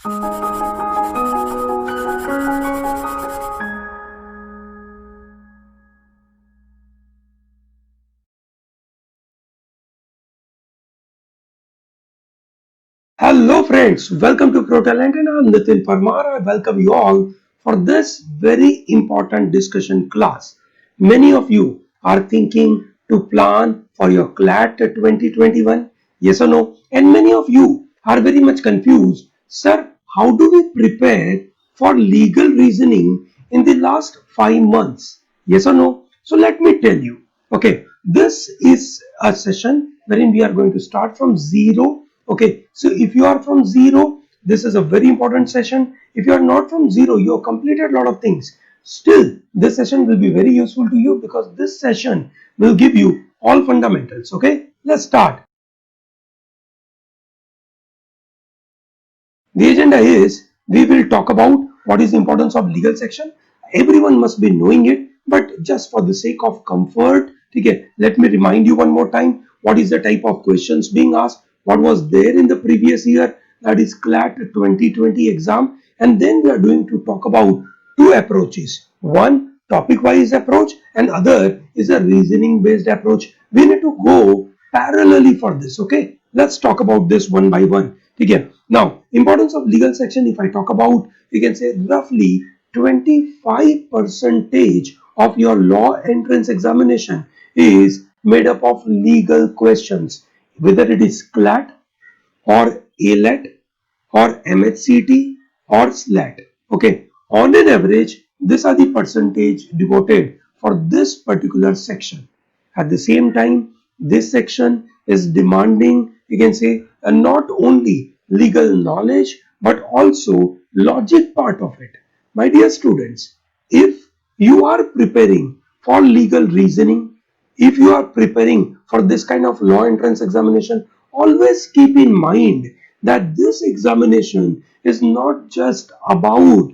Hello friends, welcome to ProTalent and I'm Nitin Parmar. I welcome you all for this very important discussion class. Many of you are thinking to plan for your CLAT 2021, yes or no? And many of you are very much confused. Sir, how do we prepare for legal reasoning in the last 5 months? Yes or no? So let me tell you. Okay, this is a session wherein we are going to start from zero. Okay, so if you are from zero, this is a very important session. If you are not from zero, you have completed a lot of things. Still, this session will be very useful to you because this session will give you all fundamentals. Okay, let's start. The agenda is we will talk about what is the importance of legal section. Everyone must be knowing it, but just for the sake of comfort, okay, let me remind you one more time what is the type of questions being asked, what was there in the previous year, that is CLAT 2020 exam, and then we are going to talk about two approaches. One topic wise approach and other is a reasoning based approach. We need to go parallelly for this. Okay, let's talk about this one by one. Okay, now importance of legal section, if I talk about, you can say roughly 25 percentage of your law entrance examination is made up of legal questions, whether it is CLAT or ALET or MHCT or SLAT. Okay, on an average, these are the percentage devoted for this particular section. At the same time, this section is demanding, you can say, not only legal knowledge but also logic part of it. My dear students, if you are preparing for legal reasoning, if you are preparing for this kind of law entrance examination, always keep in mind that this examination is not just about,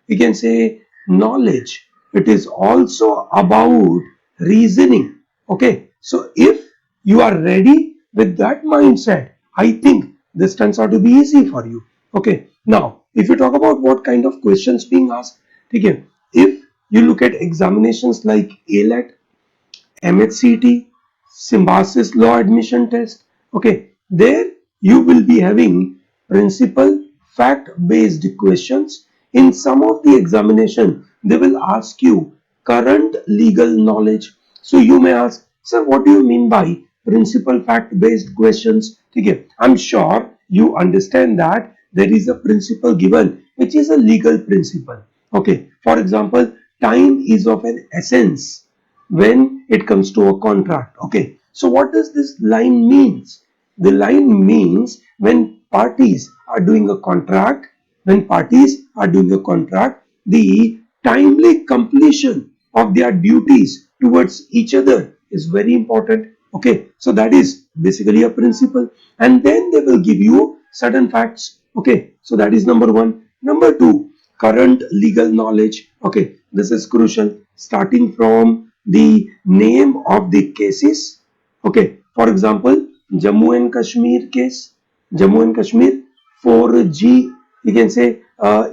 you can say, knowledge, it is also about reasoning. Okay, so if you are ready with that mindset, I think this turns out to be easy for you. Okay, now if you talk about what kind of questions being asked, okay, if you look at examinations like ALET, MHCT, Symbiosis Law Admission Test. Okay, there you will be having principal fact-based questions. In some of the examination, they will ask you current legal knowledge. So you may ask, sir, what do you mean by principal fact-based questions? Okay, I'm sure you understand that there is a principle given, which is a legal principle. Okay, for example, time is of an essence when it comes to a contract. Okay, so what does this line means? The line means when parties are doing a contract, the timely completion of their duties towards each other is very important. Okay, so that is basically a principle, and then they will give you certain facts. Okay, so that is number one. Number two, current legal knowledge. Okay, this is crucial, starting from the name of the cases. Okay, for example, Jammu and Kashmir case, Jammu and Kashmir 4G, you can say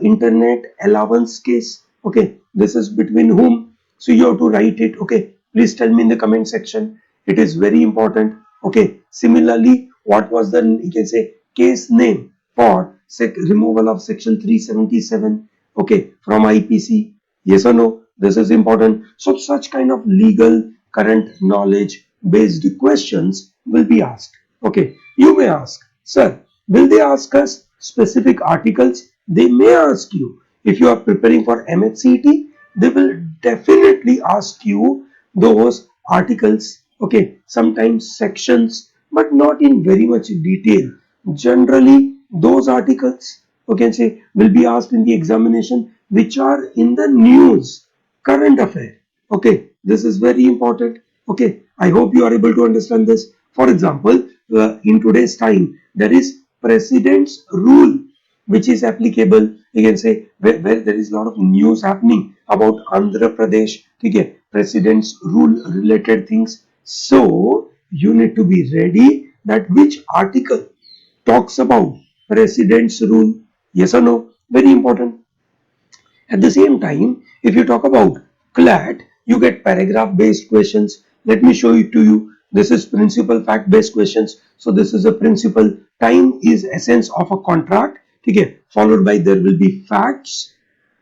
internet allowance case. Okay, this is between whom? So you have to write it. Okay, please tell me in the comment section. It is very important. Okay, similarly, what was the, you can say, case name for removal of section 377, okay, from IPC? Yes or no? This is important. So such kind of legal current knowledge based questions will be asked. Okay, you may ask, sir, will they ask us specific articles? They may ask you. If you are preparing for MHCT, they will definitely ask you those articles. Okay, sometimes sections, but not in very much detail. Generally, those articles, okay, say, will be asked in the examination which are in the news, current affair. Okay, this is very important. Okay, I hope you are able to understand this. For example, in today's time, there is president's rule which is applicable. You can say where there is a lot of news happening about Andhra Pradesh, okay, president's rule related things. So you need to be ready that which article talks about president's rule. Yes or no? Very important. At the same time, if you talk about CLAT, you get paragraph based questions. Let me show it to you. This is principal fact based questions. So this is a principle. Time is essence of a contract. Okay, followed by there will be facts.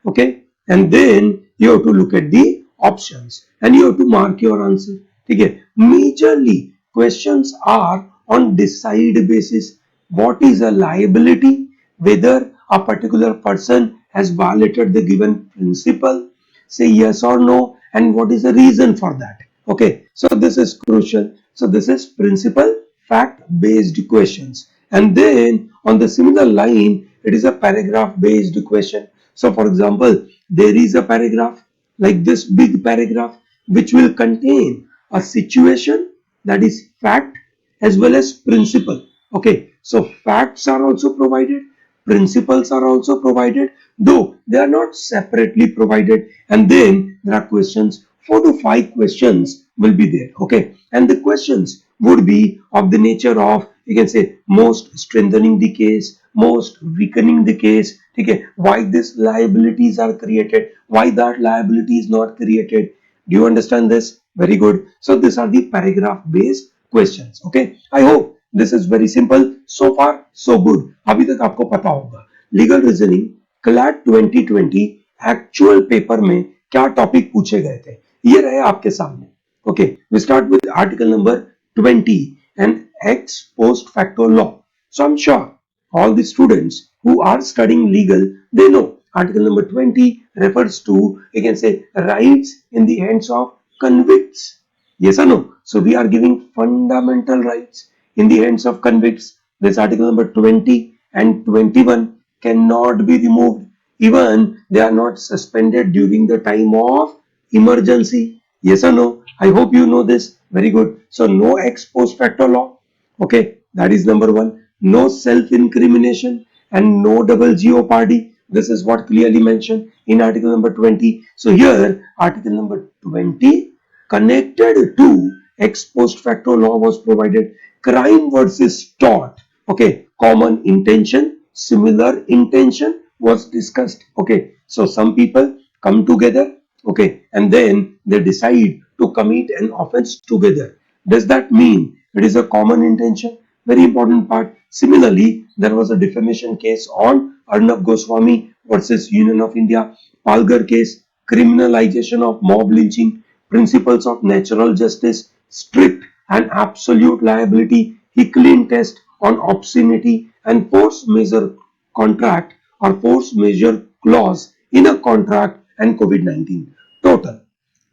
Okay, and then you have to look at the options and you have to mark your answer. Okay, majorly questions are on decide basis. What is a liability? Whether a particular person has violated the given principle, say yes or no, and what is the reason for that. Okay, so this is crucial. So this is principle fact based questions, and then on the similar line it is a paragraph based question. So for example, there is a paragraph like this big paragraph which will contain a situation, that is fact, as well as principle. Okay, so facts are also provided, principles are also provided, though they are not separately provided, and then there are questions. 4 to 5 questions will be there. Okay, and the questions would be of the nature of, you can say, most strengthening the case, most weakening the case. Okay, why these liabilities are created, why that liability is not created. Do you understand this? Very good. So these are the paragraph based questions. Okay, I hope this is very simple. So far so good. अभी तक आपको पता होगा legal reasoning CLAT 2020 actual paper में क्या topic पूछे गए थे, ये रहे आपके सामने. Okay, we start with article number 20 and ex post facto law. So I'm sure all the students who are studying legal, they know article number 20 refers to, you can say, rights in the hands of convicts. Yes or no? So we are giving fundamental rights in the hands of convicts. This article number 20 and 21 cannot be removed. Even they are not suspended during the time of emergency. Yes or no? I hope you know this. Very good. So no ex post facto law. Okay, that is number one. No self-incrimination and no double jeopardy. This is what clearly mentioned in article number 20. So here, article number 20 connected to ex post facto law was provided. Crime versus tort. Okay, common intention, similar intention was discussed. Okay, so some people come together. Okay, and then they decide to commit an offense together. Does that mean it is a common intention? Very important part. Similarly, there was a defamation case on Arnab Goswami versus Union of India, Palgar case, criminalization of mob lynching, principles of natural justice, strict and absolute liability, Hicklin test on obscenity, and force majeure contract or force majeure clause in a contract, and COVID-19. Total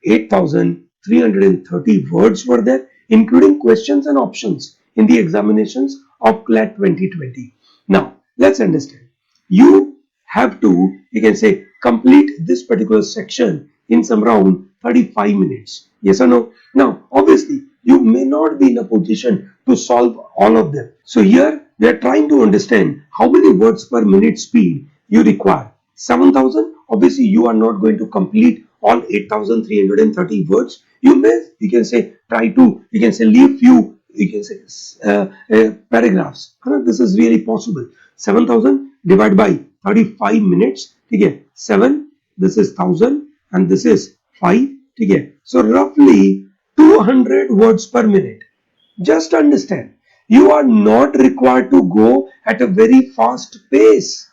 8,330 words were there, including questions and options in the examinations of CLAT 2020. Now, let's understand. You have to, you can say, complete this particular section in some round 35 minutes. Yes or no? Now, obviously, you may not be in a position to solve all of them. So here, we are trying to understand how many words per minute speed you require. 7,000. Obviously, you are not going to complete all 8,330 words. You can say, try to, you can say, leave few, you can say, paragraphs. This is really possible. 7,000 divided by 35 minutes. Okay, 7, this is 1,000, and this is 5. Okay, so roughly 200 words per minute. Just understand, you are not required to go at a very fast pace.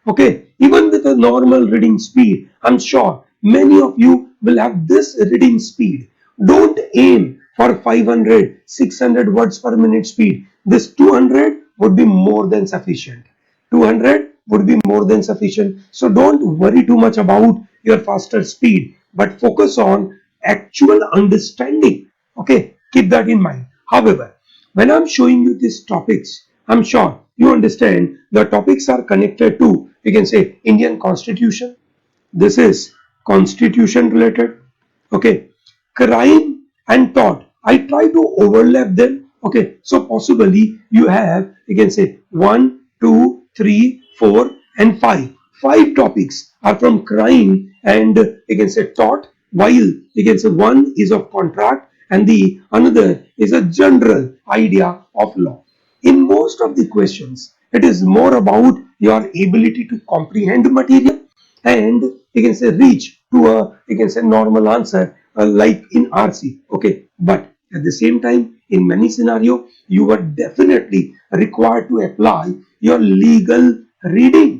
Okay, even with a normal reading speed, I'm sure many of you will have this reading speed. Don't aim for 500, 600 words per minute speed. This 200 would be more than sufficient. 200 would be more than sufficient. So don't worry too much about your faster speed, but focus on actual understanding. Okay, keep that in mind. However, when I'm showing you these topics, I'm sure you understand the topics are connected to, you can say, Indian Constitution. This is Constitution related. Okay, crime and tort, I try to overlap them. Okay, so possibly you have, you can say, 1, 2, 3, 4 and 5. 5 topics are from crime and, you can say, tort, while you can say one is of contract and the another is a general idea of law. In most of the questions, it is more about, your ability to comprehend material, and you can say reach to a, you can say, normal answer, like in RC. Okay, but at the same time, in many scenario, you are definitely required to apply your legal reading.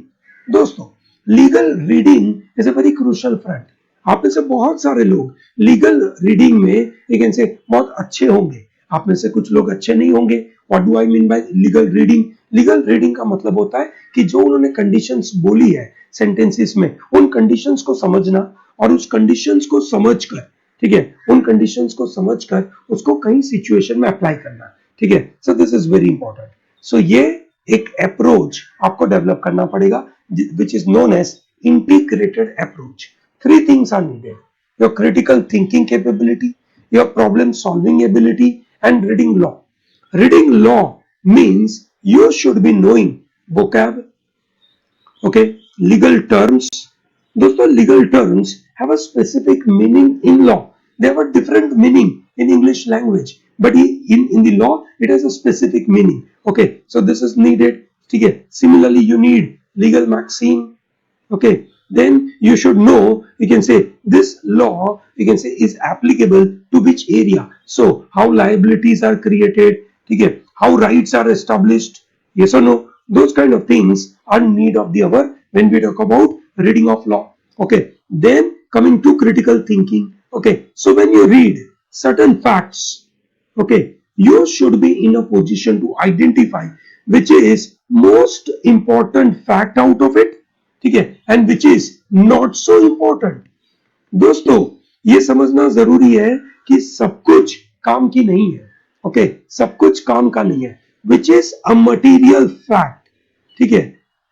दोस्तों, legal reading is a very crucial front. आप में से बहुत सारे लोग legal reading में you can say बहुत अच्छे होंगे, आप में से कुछ लोग अच्छे नहीं होंगे. What do I mean by legal reading? Legal reading का मतलब होता है कि जो उन्होंने कंडीशंस बोली है सेंटेंसेस में, उन कंडीशंस को समझना और उस कंडीशंस को समझकर, ठीक है, उन कंडीशंस को समझकर उसको कहीं सिचुएशन में अप्लाई करना. ठीक है, so this is very important. So ये एक अप्रोच आपको डेवलप करना पड़ेगा, which is known as integrated approach. Three things are needed: your critical thinking capability, your problem solving ability, and reading law. Reading law means you should be knowing vocab, okay, legal terms. Those legal terms have a specific meaning in law. They have a different meaning in English language, but in the law it has a specific meaning. Okay, so this is needed. Okay, similarly you need legal maxim. Okay, then you should know, you can say, this law, you can say, is applicable to which area. So how liabilities are created, okay, how rights are established, yes or no, those kind of things are need of the hour when we talk about reading of law. Okay, then coming to critical thinking. Okay, so when you read certain facts, okay, you should be in a position to identify which is most important fact out of it, ठीक है, and which is not so important. दोस्तों, ये समझना जरूरी है कि सब कुछ काम की नहीं है. ओके, सब कुछ काम का नहीं है. Which is a material fact. ठीक है,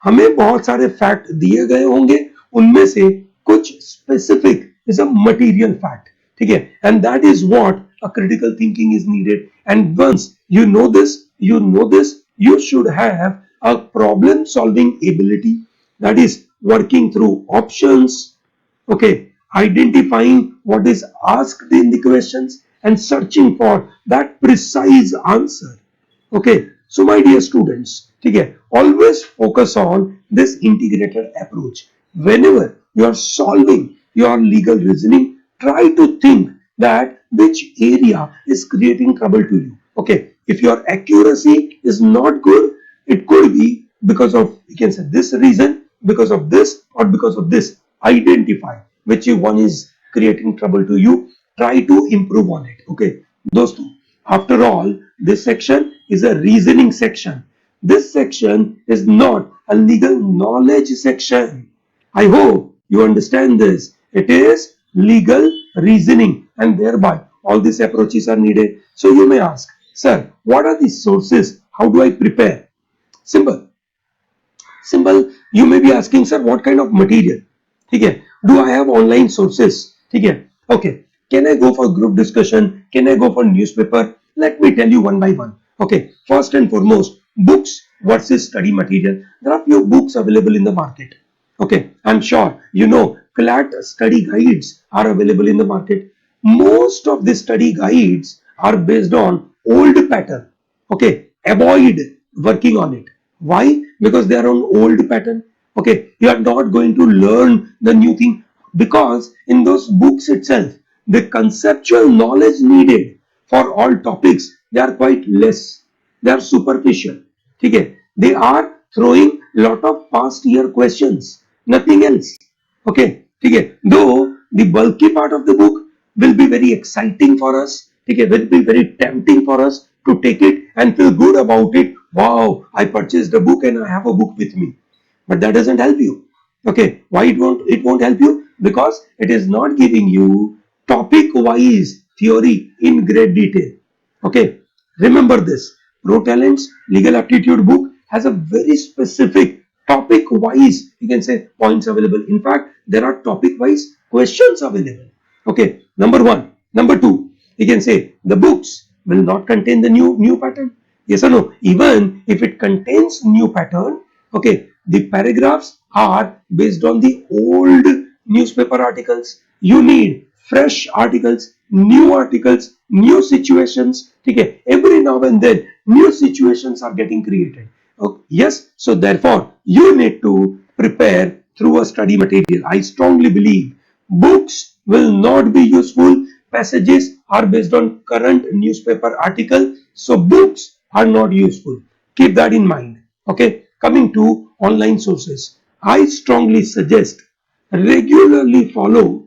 हमें बहुत सारे फैक्ट दिए गए होंगे, उनमें से कुछ specific is a material fact. ठीक है, and that is what a critical thinking is needed. And once you know this, you should have a problem solving ability, that is working through options, okay, identifying what is asked in the questions and searching for that precise answer. Okay, so my dear students, okay, always focus on this integrated approach. Whenever you are solving your legal reasoning, try to think that which area is creating trouble to you. Okay, if your accuracy is not good, it could be because of, you can say, this reason, because of this, or because of this. Identify which one is creating trouble to you, try to improve on it. Okay, dosto, after all, this section is a reasoning section. This section is not a legal knowledge section. I hope you understand this. It is legal reasoning, and thereby all these approaches are needed. So you may ask, sir, what are the sources? How do I prepare? Simple. Simple. You may be asking, sir, what kind of material? ठीक है, do I have online sources? ठीक है, okay, can I go for group discussion? Can I go for newspaper? Let me tell you one by one. Okay, first and foremost, books versus study material. There are few books available in the market. Okay, I'm sure you know CLAT study guides are available in the market. Most of the study guides are based on old pattern. Okay, avoid working on it. Why? Because they are on old pattern. Okay, you are not going to learn the new thing, because in those books itself, the conceptual knowledge needed for all topics, they are quite less. They are superficial. Okay, they are throwing lot of past year questions, nothing else. Okay, okay, though the bulky part of the book will be very exciting for us, okay, will be very tempting for us to take it and feel good about it. Wow, I purchased a book and I have a book with me. But that doesn't help you. Okay, why it won't help you? Because it is not giving you topic wise theory in great detail. Okay, remember this. Pro Talents legal aptitude book has a very specific topic wise, you can say, points available. In fact, there are topic wise questions available. Okay, number one. Number two, you can say the books will not contain the new pattern. Yes or no? Even if it contains new pattern, okay, the paragraphs are based on the old newspaper articles. You need fresh articles, new situations. Okay, every now and then new situations are getting created. Yes, so therefore you need to prepare through a study material. I strongly believe books will not be useful. Passages are based on current newspaper article, so books are not useful. Keep that in mind. Okay, coming to online sources, I strongly suggest regularly follow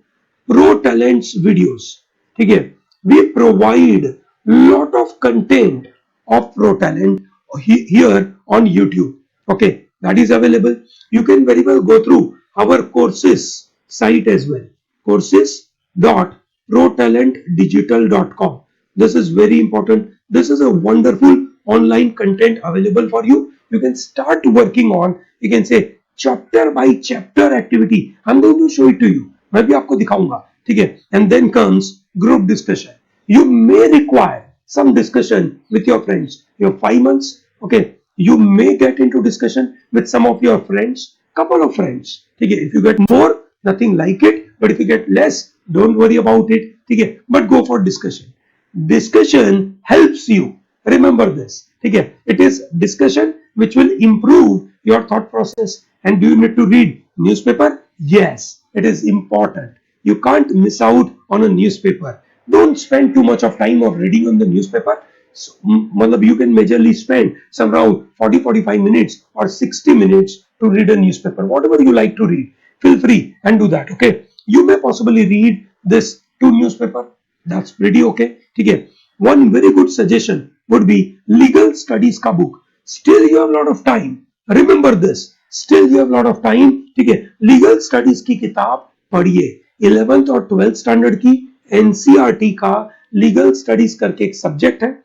Pro Talents videos. ठीक है, we provide lot of content of Pro Talent here on YouTube. Okay, that is available. You can very well go through our courses site as well. Courses.protalentdigital.com. This is very important. This is a wonderful online content available for you. You can start working on, you can say chapter by chapter activity. I'm going to show it to you. मैं भी आपको दिखाऊंगा, ठीक है. And then comes group discussion. You may require some discussion with your friends. You have 5 months, okay. You may get into discussion with some of your friends, couple of friends, ठीक है. If you get more, nothing like it. But if you get less, don't worry about it, ठीक है. But go for discussion. Discussion helps you. Remember this, ठीक है. It is discussion which will improve your thought process. And do you need to read newspaper? Yes, it is important. You can't miss out on a newspaper. Don't spend too much of time of reading on the newspaper. So, you can majorly spend some around 40-45 minutes or 60 minutes to read a newspaper. Whatever you like to read, feel free and do that. Okay, you may possibly read this 2 newspaper. That's pretty okay. ठीक है. One very good suggestion would be legal studies का book. Still you have a lot of time. Remember this. Still you have a lot of time. ठीक है. Legal studies की किताब पढ़िए. 11th और 12th standard की NCERT का legal studies करके एक सब्जेक्ट है,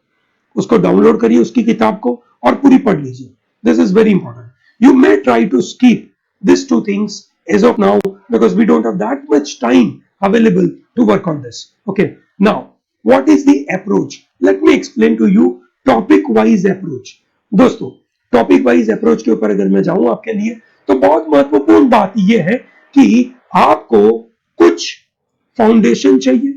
उसको डाउनलोड करिए उसकी किताब को और पूरी पढ़ लीजिए. This is very important. You may try to skip दिस 2 things as of now because we don't have that much time available to work on this. Okay, now what is the approach? Let me explain to you topic wise approach. दोस्तों, topic wise approach के ऊपर अगर मैं जाऊं आपके लिए तो बहुत महत्वपूर्ण बात यह है कि आपको कुछ फाउंडेशन चाहिए.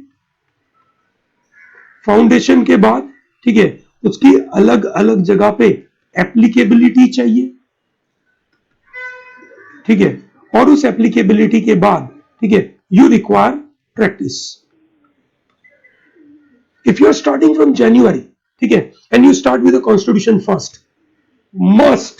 फाउंडेशन के बाद, ठीक है, उसकी अलग अलग जगह पे एप्लीकेबिलिटी चाहिए, ठीक है, और उस एप्लीकेबिलिटी के बाद, ठीक है, you require practice. If you are starting from January, ठीक है, and you start with the constitution first, must,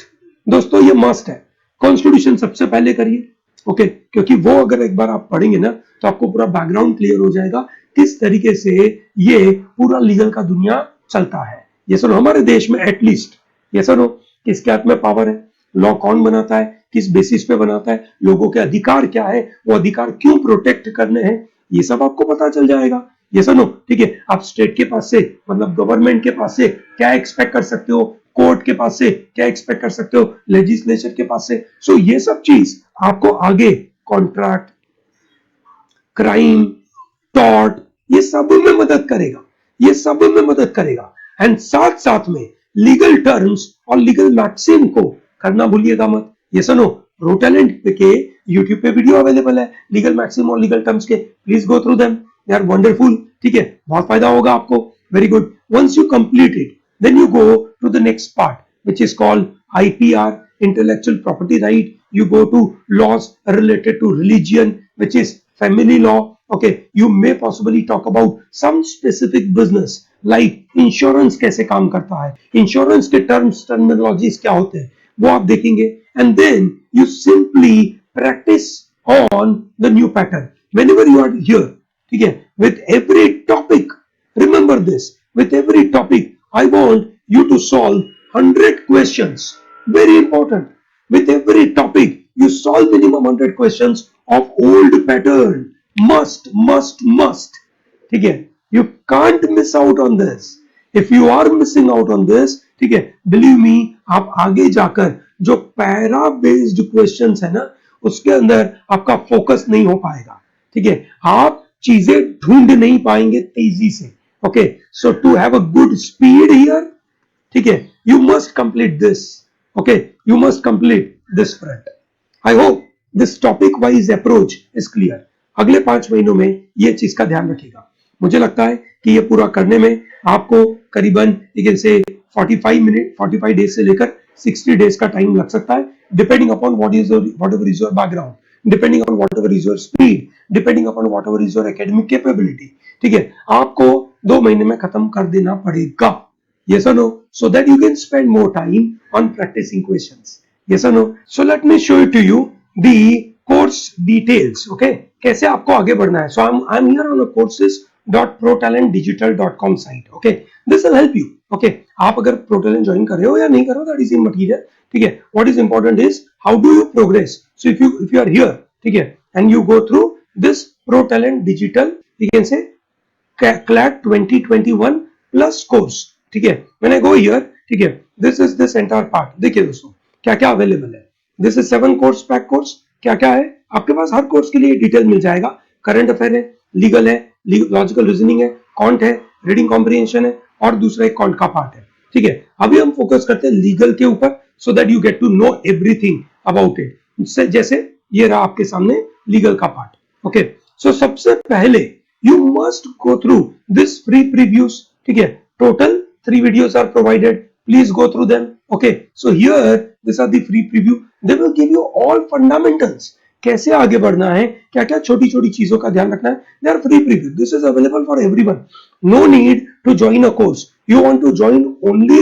दोस्तों ये मस्ट है, कॉन्स्टिट्यूशन सबसे पहले करिए. ओके, क्योंकि वो अगर एक बार आप पढ़ेंगे ना तो आपको पूरा बैकग्राउंड क्लियर हो जाएगा किस तरीके से ये पूरा लीगल का दुनिया चलता है. ये सुनो, हमारे देश में एटलीस्ट ये सुनो किसके हाथ में पावर है, लॉ कौन बनाता है, किस बेसिस पे बनाता है, लोगों के अधिकार क्या है, वो अधिकार क्यों प्रोटेक्ट करने हैं, ये सब आपको पता चल जाएगा. ये सुनो, ठीक है, आप स्टेट के पास से मतलब गवर्नमेंट के पास से क्या एक्सपेक्ट कर सकते हो, कोर्ट के पास से क्या एक्सपेक्ट कर सकते हो, लेजिस्लेचर के पास से. सो ये सब चीज आपको आगे कॉन्ट्रैक्ट, क्राइम, टॉर्ट, ये सब में मदद करेगा, ये सब में मदद करेगा. एंड साथ साथ में लीगल टर्म्स और लीगल मैक्सिम को करना भूलिएगा मत. ये सुनो, प्रो टैलेंट के यूट्यूब पे वीडियो अवेलेबल है लीगल मैक्सिम और लीगल टर्म्स के. Please go through them, they are wonderful. ठीक है, बहुत फायदा होगा आपको. Very good. Once you complete it, then you go to the next part which is called IPR, intellectual property right. You go to laws related to religion, which is family law. Okay, you may possibly talk about some specific business like insurance कैसे काम करता है, insurance के terms terminologies क्या होते हैं वो आप देखेंगे. And then you simply practice on the new pattern whenever you are here. ठीक है, with every topic, remember this, with every topic I want you to solve 100 questions. Very important. With every topic, you solve minimum 100 questions of old pattern. Must, must, must. ठीक है? You can't miss out on this. If you are missing out on this, ठीक है? Believe me, आप आगे जाकर जो para based questions है ना, उसके अंदर आपका फोकस नहीं हो पाएगा. ठीक है? आप चीजें ढूंढ नहीं पाएंगे तेजी से. Okay, so to have a good speed here, ठीक है, you must complete this. Okay, you must complete this front. I hope this topic wise approach is clear. अगले 5 महीनों में ये चीज का ध्यान रखिएगा. मुझे लगता है कि ये पूरा करने में आपको करीबन से 45 डेज से लेकर 60 days का टाइम लग सकता है, depending upon whatever is your background, depending on whatever is your speed, depending upon whatever is your academic capability. ठीक है, आपको 2 महीने में खत्म कर देना पड़ेगा. Yes or no? So that you can spend more time on practicing questions. Yes or no? So let me show it to you the course details. Okay, कैसे आपको आगे बढ़ना है. So I'm here on a courses.protalentdigital.com site. Okay, this will help you. Okay, आप अगर ProTalent join कर रहे हो या नहीं कर रहे हो, that is immaterial. ठीक है, what is important is how do you progress. So if you are here, ठीक है, and you go through this ProTalent Digital, you can say CLAT 2021 plus course. ठीक है, when I go here, ठीक है, this entire part. देखिए दोस्तों क्या क्या अवेलेबल है. This is 7 course pack course. क्या क्या है आपके पास, हर कोर्स के लिए डिटेल मिल जाएगा. करंट अफेयर है, लीगल है, लॉजिकल रीजनिंग है, कॉन्ट है, रीडिंग कॉम्प्रिहेंशन है, और दूसरा एक कॉन्ट का पार्ट है. ठीक है, अभी हम फोकस करते हैं लीगल के ऊपर, so that you get to know everything about it. जैसे ये रहा आपके सामने लीगल का पार्ट. ओके, सो सबसे पहले you must go through this free previews. ठीक है, total 3 videos are provided. Please go through them. Okay, so here these are the free preview. They will give you all fundamentals. कैसे आगे बढ़ना है, क्या क्या छोटी छोटी चीजों का ध्यान रखना है. They are free preview. This is available for everyone. No need to join a course. You want to join only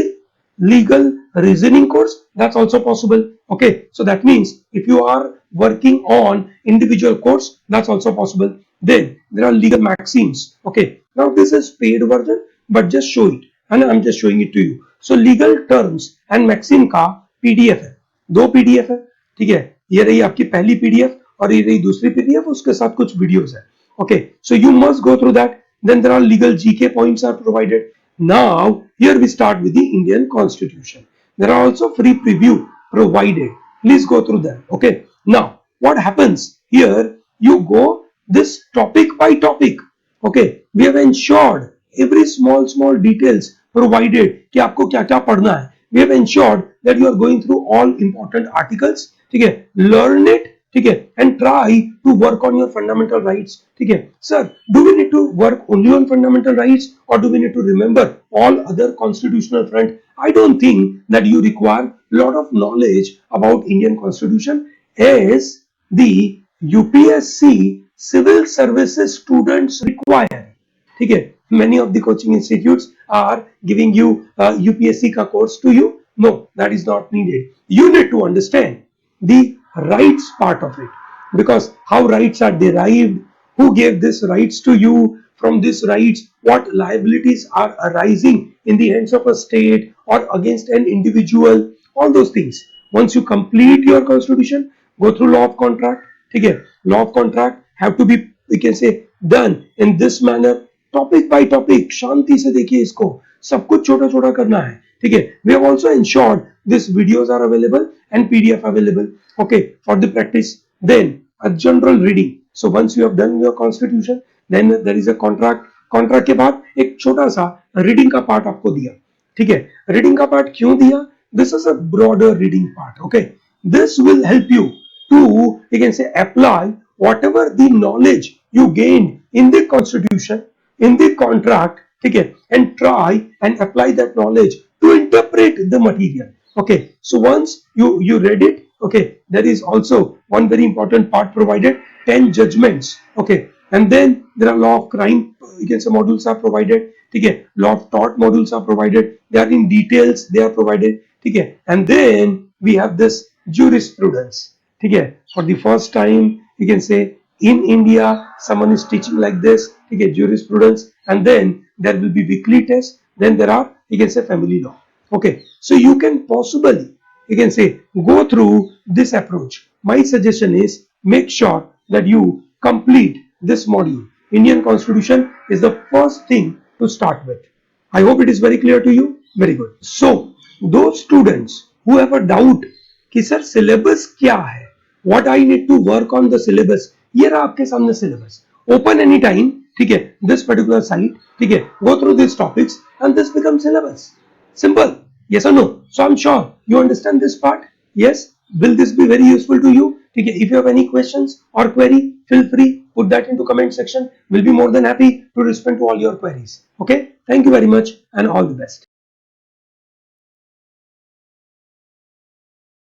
legal reasoning course, that's also possible. Okay, so that means if you are working on individual course, that's also possible. Then there are legal maxims. Okay, now this is paid version, but just show it, and I'm just showing it to you. So legal terms and maxim का PDF है, 2 PDF है. ठीक है, ये रही आपकी पहली PDF और ये रही दूसरी PDF, उसके साथ कुछ वीडियोस है. Okay, so you must go through that. Then there are legal GK points are provided. Now here we start with the Indian Constitution. There are also free preview provided. Please go through them. Okay, now what happens here, you go this topic by topic. Okay, we have ensured every small details provided कि आपको क्या क्या पढ़ना है. We have ensured that you are going through all important articles. ठीक है, learn it. ठीक है, and try to work on your fundamental rights. ठीक है, sir, do we need to work only on fundamental rights, or do we need to remember all other constitutional front? I don't think that you require a lot of knowledge about Indian Constitution, as the UPSC civil services students require. ठीक है, many of the coaching institutes are giving you UPSC का course to you. No, that is not needed. You need to understand the rights part of it, because how rights are derived, who gave these rights to you, from these rights what liabilities are arising in the hands of a state or against an individual, all those things. Once you complete your constitution, go through law of contract. ठीक है, law of contract have to be, we can say, done in this manner, topic by topic. शांति से देखिए इसको, सब कुछ छोटा छोटा करना है. ठीक है, we have also ensured these videos are available and PDF available. Okay, for the practice. Then a general reading. So once you have done your constitution, then there is a contract. Contract के बाद एक छोटा सा reading का part आपको दिया. ठीक है, reading का part क्यों दिया? This is a broader reading part. Okay, this will help you to, you can say, apply whatever the knowledge you gained in the constitution, in the contract. ठीक है, and try and apply that knowledge to interpret the material. Okay, so once you read it, okay, there is also one very important part provided, 10 judgments. Okay, and then there are law of crime, you can say, modules are provided. ठीक है, law of tort modules are provided. They are in details, they are provided. ठीक है, and then we have this jurisprudence. ठीक है, for the first time, you can say, in India someone is teaching like this. ठीक है, jurisprudence, and then there will be weekly tests. Then there are, you can say, family law. Okay, so you can possibly, you can say, go through this approach. My suggestion is make sure that you complete this module. Indian Constitution is the first thing to start with. I hope it is very clear to you. Very good. So those students who have a doubt कि sir syllabus क्या है, what I need to work on the syllabus, ये रहा आपके सामने syllabus. Open anytime. ठीक है, this particular site. ठीक है, go through these topics and this becomes syllabus. Simple. Yes or no? So I'm sure you understand this part. Yes. Will this be very useful to you? Okay, if you have any questions or query, feel free, put that into comment section. We'll be more than happy to respond to all your queries. Okay, thank you very much and all the best.